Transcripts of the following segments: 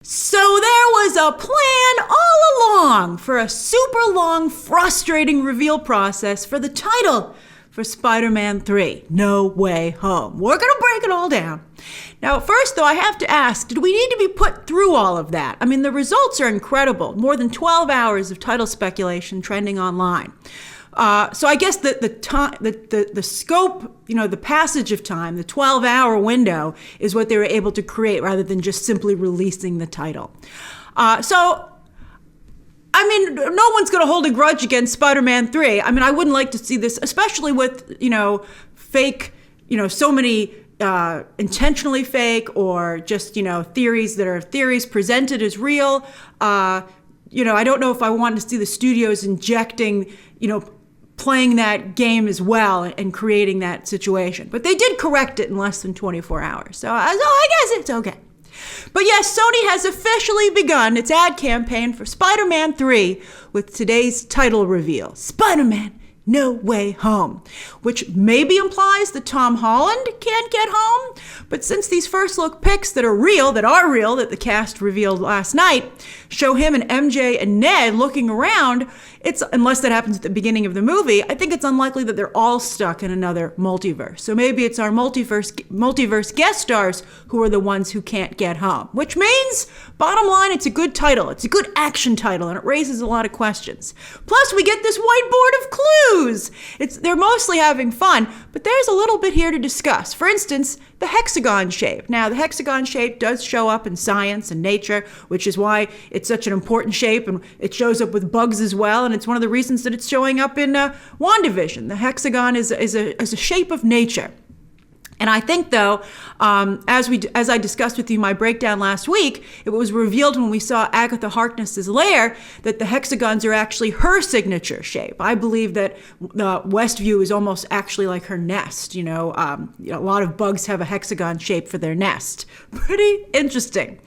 So there was a plan all along for a super long, frustrating reveal process for the title for Spider-Man 3, No Way Home. We're going to break it all down. Now, first, though, I have to ask, did we need to be put through all of that? I mean, the results are incredible. More than 12 hours of title speculation trending online. So I guess the scope, the passage of time, the 12-hour window is what they were able to create rather than just simply releasing the title. So, I mean, no one's going to hold a grudge against Spider-Man 3. I mean, I wouldn't like to see this, especially with, fake, so many intentionally fake or just, theories that are theories presented as real. I don't know if I want to see the studios injecting, playing that game as well and creating that situation. But they did correct it in less than 24 hours. So I guess it's okay. But yes, Sony has officially begun its ad campaign for Spider-Man 3 with today's title reveal, Spider-Man No Way Home, which maybe implies that Tom Holland can't get home. But since these first look pics that are real, that the cast revealed last night, show him and MJ and Ned looking around, unless that happens at the beginning of the movie, I think it's unlikely that they're all stuck in another multiverse. So maybe it's our multiverse guest stars who are the ones who can't get home, which means, bottom line, it's a good title. It's a good action title, and it raises a lot of questions. Plus, we get this whiteboard of clues. They're mostly having fun, but there's a little bit here to discuss. For instance, the hexagon shape. Now, the hexagon shape does show up in science and nature, which is why it's such an important shape, and it shows up with bugs as well, and it's one of the reasons that it's showing up in WandaVision. The hexagon is a shape of nature. And I think, though, as I discussed with you in my breakdown last week, it was revealed when we saw Agatha Harkness's lair that the hexagons are actually her signature shape. I believe that Westview is almost actually like her nest. A lot of bugs have a hexagon shape for their nest. Pretty interesting.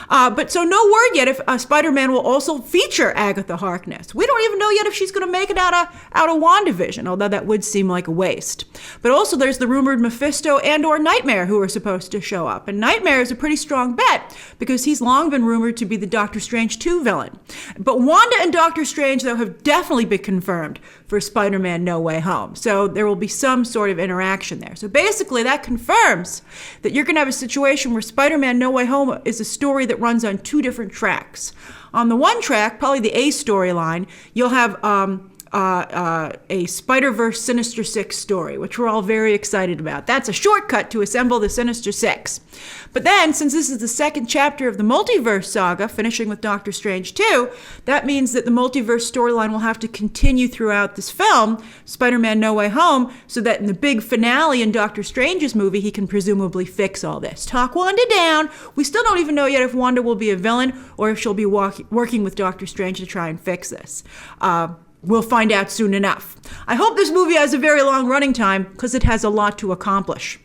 But so no word yet if Spider-Man will also feature Agatha Harkness. We don't even know yet if she's going to make it out of WandaVision, although that would seem like a waste. But also there's the rumored Mephisto and or Nightmare who are supposed to show up. And Nightmare is a pretty strong bet because he's long been rumored to be the Doctor Strange 2 villain. But Wanda and Doctor Strange, though, have definitely been confirmed for Spider-Man No Way Home. So there will be some sort of interaction there. So basically that confirms that you're going to have a situation where Spider-Man No Way Home is a story that runs on two different tracks. On the one track, probably the A storyline, you'll have a Spider-Verse Sinister Six story, which we're all very excited about. That's a shortcut to assemble the Sinister Six. But then, since this is the second chapter of the Multiverse Saga, finishing with Doctor Strange 2, that means that the multiverse storyline will have to continue throughout this film, Spider-Man No Way Home, so that in the big finale in Doctor Strange's movie, he can presumably fix all this. Talk Wanda down. We still don't even know yet if Wanda will be a villain or if she'll be working with Doctor Strange to try and fix this. We'll find out soon enough. I hope this movie has a very long running time because it has a lot to accomplish.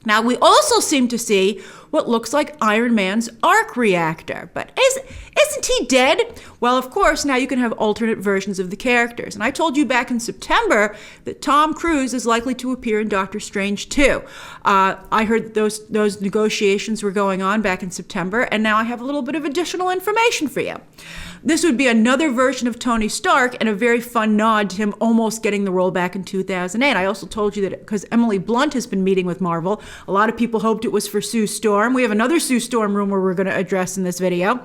Now, we also seem to see what looks like Iron Man's arc reactor. But isn't he dead? Well, of course, now you can have alternate versions of the characters. And I told you back in September that Tom Cruise is likely to appear in Doctor Strange 2. I heard those negotiations were going on back in September, and now I have a little bit of additional information for you. This would be another version of Tony Stark and a very fun nod to him almost getting the role back in 2008. I also told you that because Emily Blunt has been meeting with Marvel, a lot of people hoped it was for Sue Storm. We have another Sue Storm rumor we're going to address in this video.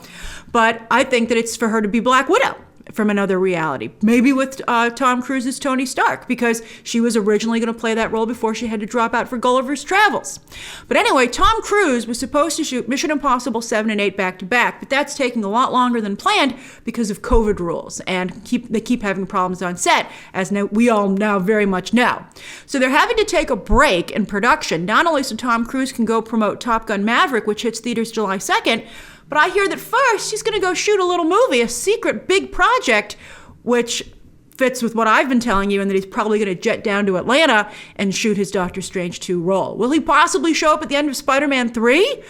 But I think that it's for her to be Black Widow from another reality. Maybe with Tom Cruise's Tony Stark, because she was originally going to play that role before she had to drop out for Gulliver's Travels. But anyway, Tom Cruise was supposed to shoot Mission Impossible 7 and 8 back to back, but that's taking a lot longer than planned because of COVID rules, and they keep having problems on set, as we all now very much know. So they're having to take a break in production, not only so Tom Cruise can go promote Top Gun Maverick, which hits theaters July 2nd, but I hear that first he's going to go shoot a little movie, a secret big project, which fits with what I've been telling you, and that he's probably going to jet down to Atlanta and shoot his Doctor Strange 2 role. Will he possibly show up at the end of Spider-Man 3?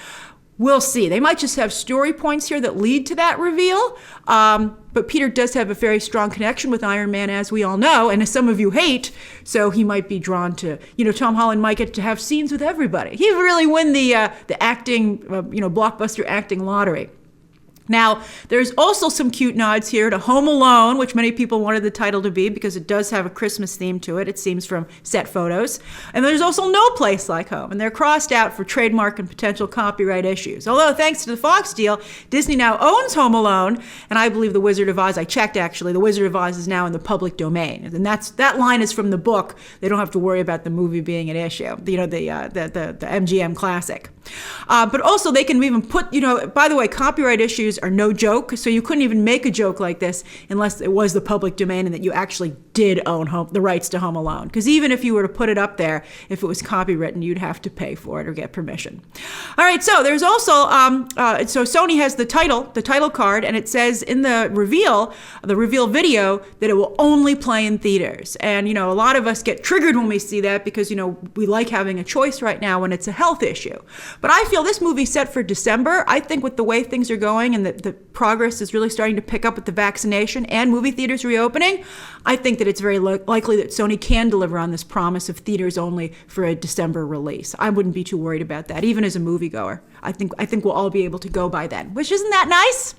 We'll see. They might just have story points here that lead to that reveal. But Peter does have a very strong connection with Iron Man, as we all know, and as some of you hate, so he might be drawn to, Tom Holland might get to have scenes with everybody. He'd really win the acting, blockbuster acting lottery. Now, there's also some cute nods here to Home Alone, which many people wanted the title to be because it does have a Christmas theme to it, it seems from set photos. And there's also No Place Like Home, and they're crossed out for trademark and potential copyright issues. Although, thanks to the Fox deal, Disney now owns Home Alone, and I believe The Wizard of Oz, I checked actually, The Wizard of Oz is now in the public domain. And that line is from the book. They don't have to worry about the movie being an issue, the MGM classic. But also they can even put, by the way, copyright issues are no joke, so you couldn't even make a joke like this unless it was the public domain and that you actually did own the rights to Home Alone. Because even if you were to put it up there, if it was copywritten, you'd have to pay for it or get permission. All right, so there's also, so Sony has the title card, and it says in the reveal video that it will only play in theaters. And, a lot of us get triggered when we see that because, we like having a choice right now when it's a health issue. But I feel this movie's set for December. I think with the way things are going and the progress is really starting to pick up with the vaccination and movie theaters reopening, I think that it's very likely that Sony can deliver on this promise of theaters only for a December release. I wouldn't be too worried about that, even as a moviegoer. I think we'll all be able to go by then, which isn't that nice?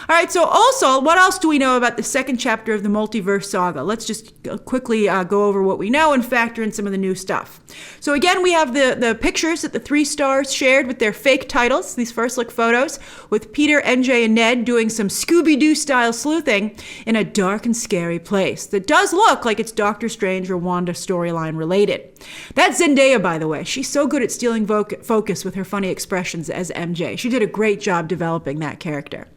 All right, so also, what else do we know about the second chapter of the Multiverse Saga? Let's just quickly go over what we know and factor in some of the new stuff. So again, we have the pictures that the 3 stars shared with their fake titles, these first look photos, with Peter, NJ, and Ned doing some Scooby-Doo style sleuthing in a dark and scary place that does look like it's Doctor Strange or Wanda storyline related. That's Zendaya, by the way. She's so good at stealing focus with her funny expressions as MJ. She did a great job developing that character.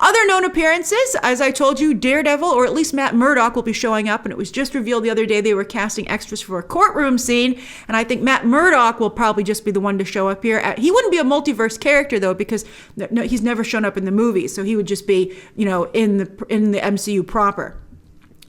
Other known appearances, as I told you, Daredevil, or at least Matt Murdock, will be showing up, and it was just revealed the other day they were casting extras for a courtroom scene, and I think Matt Murdock will probably just be the one to show up here. He wouldn't be a multiverse character, though, because he's never shown up in the movies, so he would just be, in the MCU proper.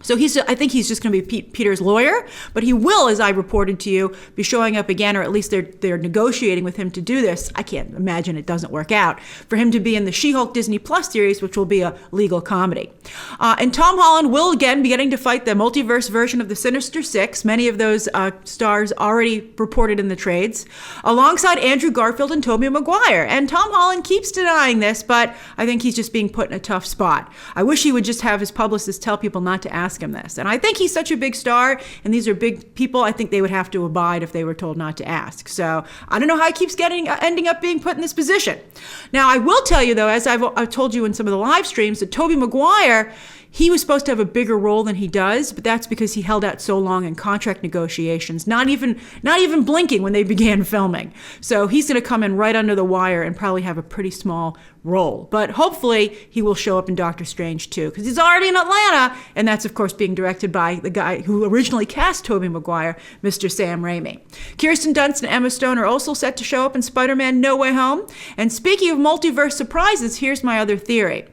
So I think he's just going to be Peter's lawyer, but he will, as I reported to you, be showing up again, or at least they're negotiating with him to do this. I can't imagine it doesn't work out, for him to be in the She-Hulk Disney Plus series, which will be a legal comedy. And Tom Holland will again be getting to fight the multiverse version of the Sinister Six. Many of those stars already reported in the trades, alongside Andrew Garfield and Tobey Maguire. And Tom Holland keeps denying this, but I think he's just being put in a tough spot. I wish he would just have his publicist tell people not to ask him this. And I think he's such a big star, and these are big people, I think they would have to abide if they were told not to ask. So I don't know how he keeps ending up being put in this position. Now, I will tell you, though, as I've told you in some of the live streams, that Tobey Maguire, he was supposed to have a bigger role than he does, but that's because he held out so long in contract negotiations, not even blinking when they began filming. So he's going to come in right under the wire and probably have a pretty small role. But hopefully he will show up in Doctor Strange too, because he's already in Atlanta, and that's of course being directed by the guy who originally cast Tobey Maguire, Mr. Sam Raimi. Kirsten Dunst and Emma Stone are also set to show up in Spider-Man No Way Home. And speaking of multiverse surprises, here's my other theory.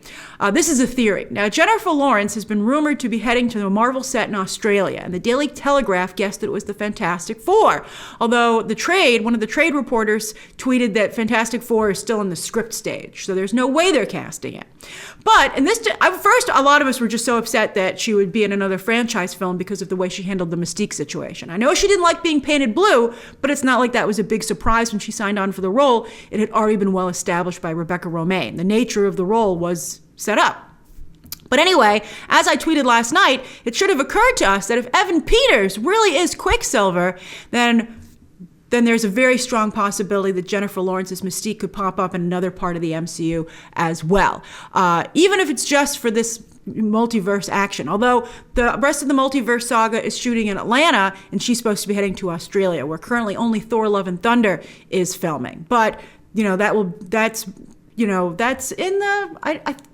This is a theory. Now, Jennifer Lawrence has been rumored to be heading to the Marvel set in Australia, and the Daily Telegraph guessed that it was the Fantastic Four. Although one of the trade reporters tweeted that Fantastic Four is still in the script stage, so there's no way they're casting it. But first, a lot of us were just so upset that she would be in another franchise film because of the way she handled the Mystique situation. I know she didn't like being painted blue, but it's not like that was a big surprise when she signed on for the role. It had already been well established by Rebecca Romijn. The nature of the role was set up. But anyway, as I tweeted last night, it should have occurred to us that if Evan Peters really is Quicksilver, then there's a very strong possibility that Jennifer Lawrence's Mystique could pop up in another part of the MCU as well. Even if it's just for this multiverse action. Although the rest of the Multiverse Saga is shooting in Atlanta, and she's supposed to be heading to Australia, where currently only Thor: Love and Thunder is filming. But, that's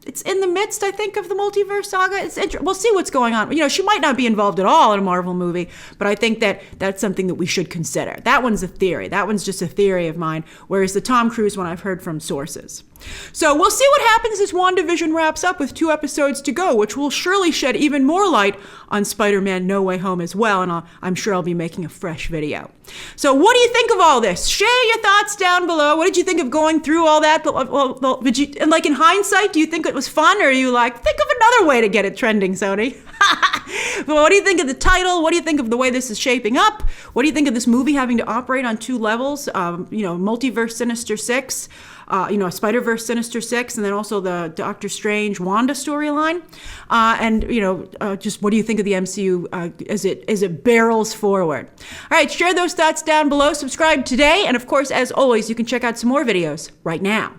it's in the midst, I think, of the Multiverse Saga. We'll see what's going on. She might not be involved at all in a Marvel movie, but I think that's something that we should consider. That one's a theory. That one's just a theory of mine, whereas the Tom Cruise one I've heard from sources. So we'll see what happens as WandaVision wraps up with 2 episodes to go, which will surely shed even more light on Spider-Man No Way Home as well, and I'm sure I'll be making a fresh video. So what do you think of all this? Share your thoughts down below. What did you think of going through all that? And in hindsight, do you think it was fun, or are you like, think of another way to get it trending, Sony? But what do you think of the title? What do you think of the way this is shaping up? What do you think of this movie having to operate on 2 levels? Multiverse Sinister Six. Spider-Verse Sinister Six, and then also the Doctor Strange Wanda storyline. Just what do you think of the MCU as it barrels forward? All right, share those thoughts down below. Subscribe today. And of course, as always, you can check out some more videos right now.